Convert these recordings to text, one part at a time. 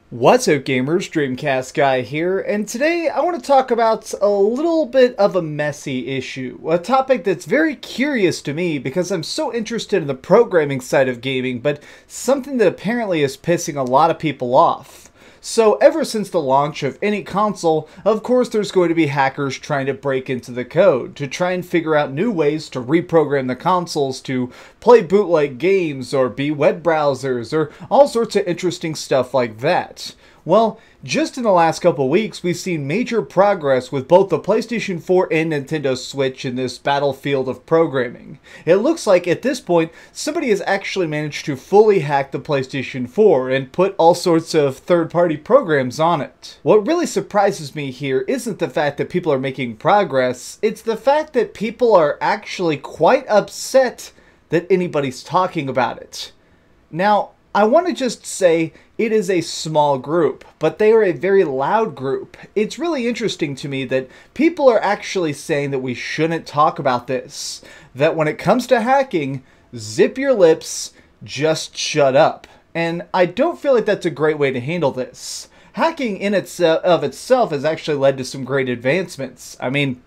What's up gamers, DreamcastGuy here, and today I want to talk about a little bit of a messy issue. A topic that's very curious to me because I'm so interested in the programming side of gaming, but something that apparently is pissing a lot of people off. So ever since the launch of any console, of course there's going to be hackers trying to break into the code, to try and figure out new ways to reprogram the consoles to play bootleg games or be web browsers or all sorts of interesting stuff like that. Well, just in the last couple weeks, we've seen major progress with both the PlayStation 4 and Nintendo Switch in this battlefield of programming. It looks like at this point, somebody has actually managed to fully hack the PlayStation 4 and put all sorts of third-party programs on it. What really surprises me here isn't the fact that people are making progress, it's the fact that people are actually quite upset that anybody's talking about it. Now, I want to just say it is a small group, but they are a very loud group. It's really interesting to me that people are actually saying that we shouldn't talk about this. That when it comes to hacking, zip your lips, just shut up. And I don't feel like that's a great way to handle this. Hacking in itself has actually led to some great advancements. I mean,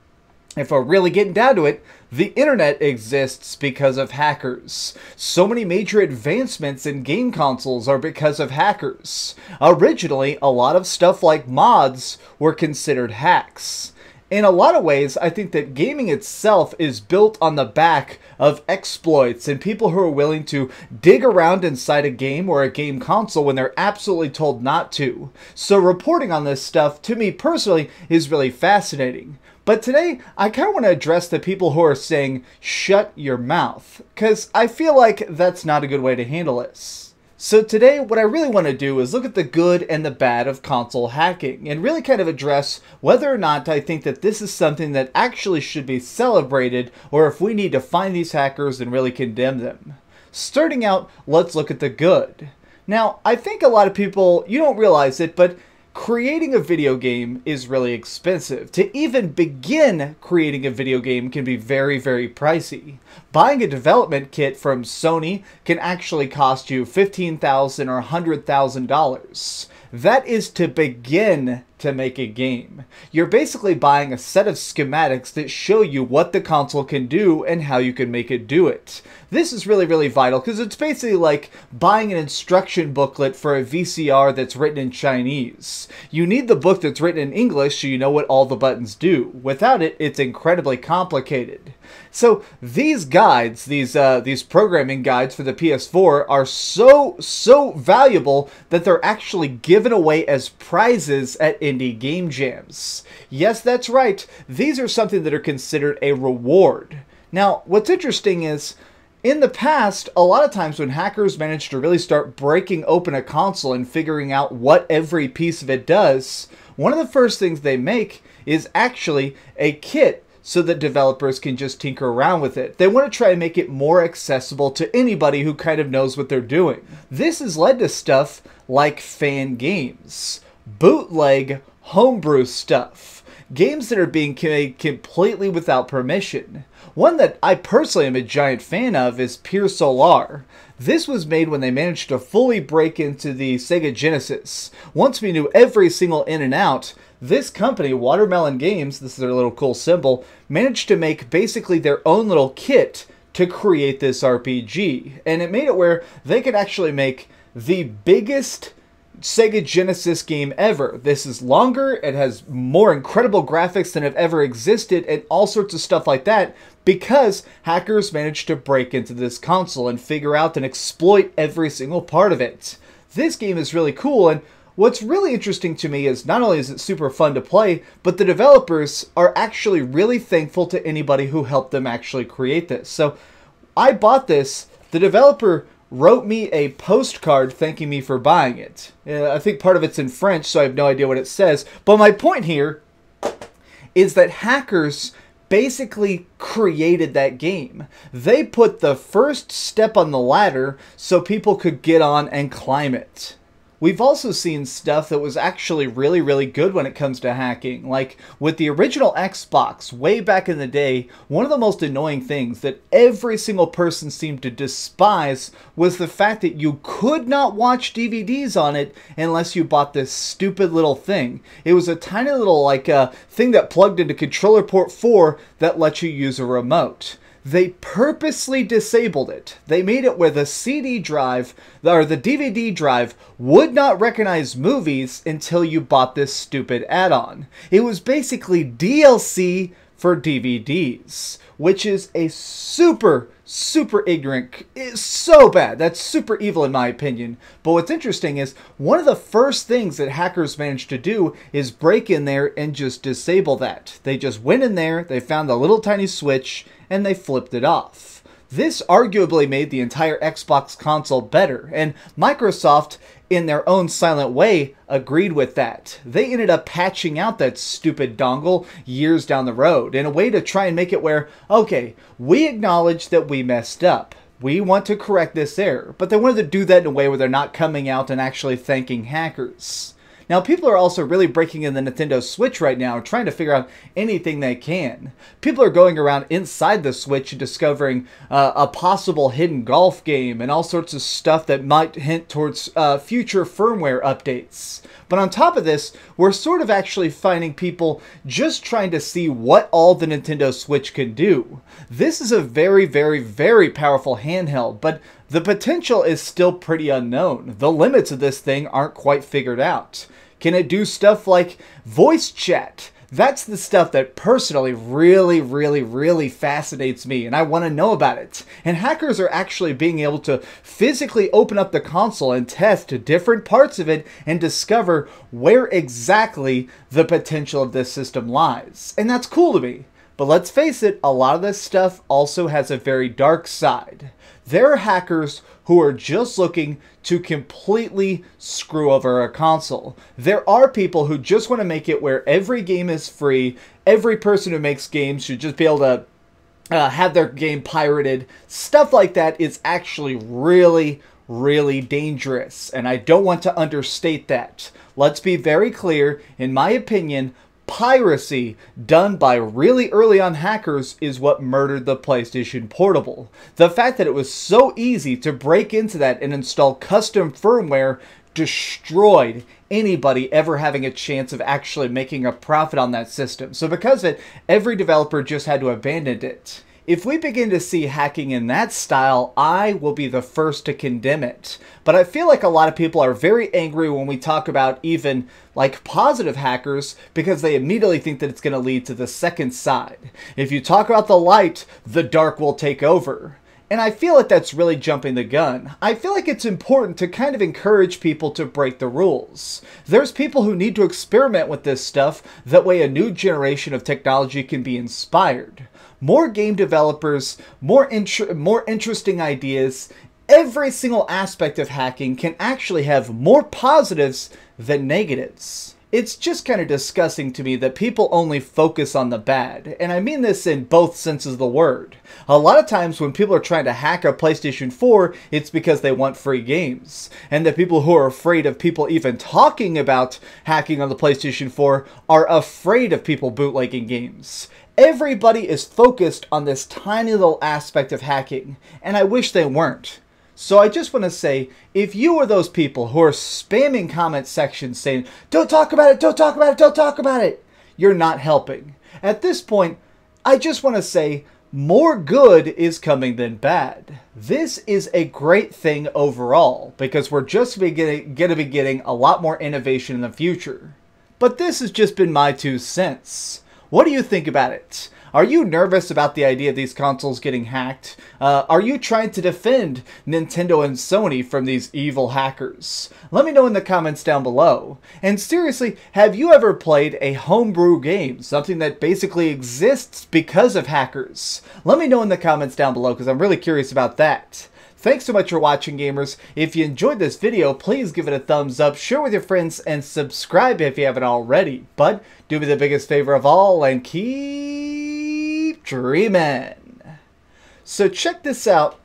if we're really getting down to it, the internet exists because of hackers. So many major advancements in game consoles are because of hackers. Originally, a lot of stuff like mods were considered hacks. In a lot of ways, I think that gaming itself is built on the back of exploits and people who are willing to dig around inside a game or a game console when they're absolutely told not to. So reporting on this stuff, to me personally, is really fascinating. But today, I kind of want to address the people who are saying, shut your mouth, because I feel like that's not a good way to handle this. So today, what I really want to do is look at the good and the bad of console hacking, and really kind of address whether or not I think that this is something that actually should be celebrated, or if we need to find these hackers and really condemn them. Starting out, let's look at the good. Now, I think a lot of people, you don't realize it, but creating a video game is really expensive. To even begin creating a video game can be very, very pricey. Buying a development kit from Sony can actually cost you $15,000 or $100,000. That is to begin to make a game. You're basically buying a set of schematics that show you what the console can do and how you can make it do it. This is really, really vital because it's basically like buying an instruction booklet for a VCR that's written in Chinese. You need the book that's written in English so you know what all the buttons do. Without it, it's incredibly complicated. So these guides, these programming guides for the PS4 are so valuable that they're actually given away as prizes at indie game jams. Yes, that's right. These are something that are considered a reward. Now, what's interesting is, in the past, a lot of times when hackers manage to really start breaking open a console and figuring out what every piece of it does, one of the first things they make is actually a kit so that developers can just tinker around with it. They want to try and make it more accessible to anybody who kind of knows what they're doing. This has led to stuff like fan games, bootleg homebrew stuff, games that are being made completely without permission. One that I personally am a giant fan of is Pure Solar. This was made when they managed to fully break into the Sega Genesis. Once we knew every single in and out, this company, Watermelon Games, this is their little cool symbol, managed to make basically their own little kit to create this RPG. And it made it where they could actually make the biggest Sega Genesis game ever. This is longer, it has more incredible graphics than have ever existed, and all sorts of stuff like that, because hackers managed to break into this console and figure out and exploit every single part of it. This game is really cool, and what's really interesting to me is not only is it super fun to play, but the developers are actually really thankful to anybody who helped them actually create this. So I bought this, the developer wrote me a postcard thanking me for buying it. I think part of it's in French, so I have no idea what it says. But my point here is that hackers basically created that game. They put the first step on the ladder so people could get on and climb it. We've also seen stuff that was actually really, really good when it comes to hacking. Like with the original Xbox, way back in the day, one of the most annoying things that every single person seemed to despise was the fact that you could not watch DVDs on it unless you bought this stupid little thing. It was a tiny little thing that plugged into controller port 4 that lets you use a remote. They purposely disabled it. They made it where the CD drive, or the DVD drive, would not recognize movies until you bought this stupid add-on. It was basically DLC for DVDs, which is a super ignorant, it's so bad. That's super evil in my opinion. But what's interesting is one of the first things that hackers managed to do is break in there and just disable that. They just went in there, they found the little tiny switch, and they flipped it off. This arguably made the entire Xbox console better, and Microsoft, in their own silent way, agreed with that. They ended up patching out that stupid dongle years down the road in a way to try and make it where, okay, we acknowledge that we messed up. We want to correct this error, but they wanted to do that in a way where they're not coming out and actually thanking hackers. Now, people are also really breaking in the Nintendo Switch right now, trying to figure out anything they can. People are going around inside the Switch and discovering a possible hidden golf game and all sorts of stuff that might hint towards future firmware updates. But on top of this, we're sort of actually finding people just trying to see what all the Nintendo Switch can do. This is a very, very powerful handheld, but the potential is still pretty unknown. The limits of this thing aren't quite figured out. Can it do stuff like voice chat? That's the stuff that personally really fascinates me, and I want to know about it. And hackers are actually being able to physically open up the console and test different parts of it and discover where exactly the potential of this system lies. And that's cool to me. But let's face it, a lot of this stuff also has a very dark side. There are hackers who are just looking to completely screw over a console. There are people who just want to make it where every game is free. Every person who makes games should just be able to have their game pirated. Stuff like that is actually really dangerous, and I don't want to understate that. Let's be very clear, in my opinion, piracy done by really early on hackers is what murdered the PlayStation Portable. The fact that it was so easy to break into that and install custom firmware destroyed anybody ever having a chance of actually making a profit on that system. So because of it, every developer just had to abandon it. If we begin to see hacking in that style, I will be the first to condemn it. But I feel like a lot of people are very angry when we talk about even like positive hackers because they immediately think that it's going to lead to the second side. If you talk about the light, the dark will take over. And I feel like that's really jumping the gun. I feel like it's important to kind of encourage people to break the rules. There's people who need to experiment with this stuff, that way a new generation of technology can be inspired. More game developers, more interesting ideas. Every single aspect of hacking can actually have more positives than negatives. It's just kind of disgusting to me that people only focus on the bad, and I mean this in both senses of the word. A lot of times when people are trying to hack a PlayStation 4, it's because they want free games. And the people who are afraid of people even talking about hacking on the PlayStation 4 are afraid of people bootlegging games. Everybody is focused on this tiny little aspect of hacking, and I wish they weren't. So I just want to say, if you are those people who are spamming comment sections saying, "Don't talk about it, don't talk about it, don't talk about it," you're not helping. At this point, I just want to say, more good is coming than bad. This is a great thing overall, because we're just going to be getting a lot more innovation in the future. But this has just been my 2 cents. What do you think about it? Are you nervous about the idea of these consoles getting hacked? Are you trying to defend Nintendo and Sony from these evil hackers? Let me know in the comments down below. And seriously, have you ever played a homebrew game? Something that basically exists because of hackers? Let me know in the comments down below because I'm really curious about that. Thanks so much for watching, gamers. If you enjoyed this video, please give it a thumbs up, share with your friends, and subscribe if you haven't already. But do me the biggest favor of all and keep dreaming. So check this out.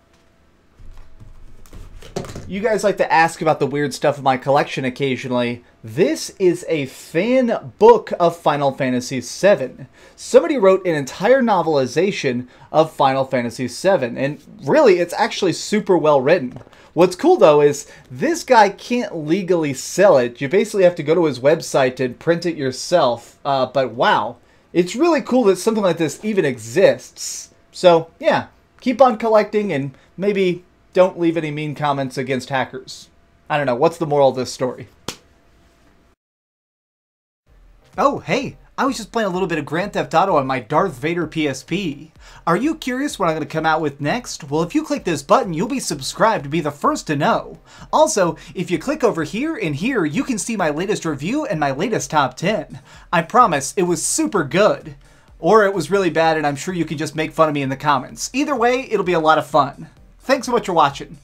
You guys like to ask about the weird stuff in my collection occasionally. This is a fan book of Final Fantasy VII. Somebody wrote an entire novelization of Final Fantasy VII, and really, it's actually super well written. What's cool though is this guy can't legally sell it. You basically have to go to his website and print it yourself. But wow, it's really cool that something like this even exists. So yeah, keep on collecting and maybe don't leave any mean comments against hackers. I don't know, what's the moral of this story? Oh, hey, I was just playing a little bit of Grand Theft Auto on my Darth Vader PSP. Are you curious what I'm going to come out with next? Well, if you click this button, you'll be subscribed to be the first to know. Also, if you click over here and here, you can see my latest review and my latest top 10. I promise, it was super good. Or it was really bad and I'm sure you can just make fun of me in the comments. Either way, it'll be a lot of fun. Thanks so much for watching.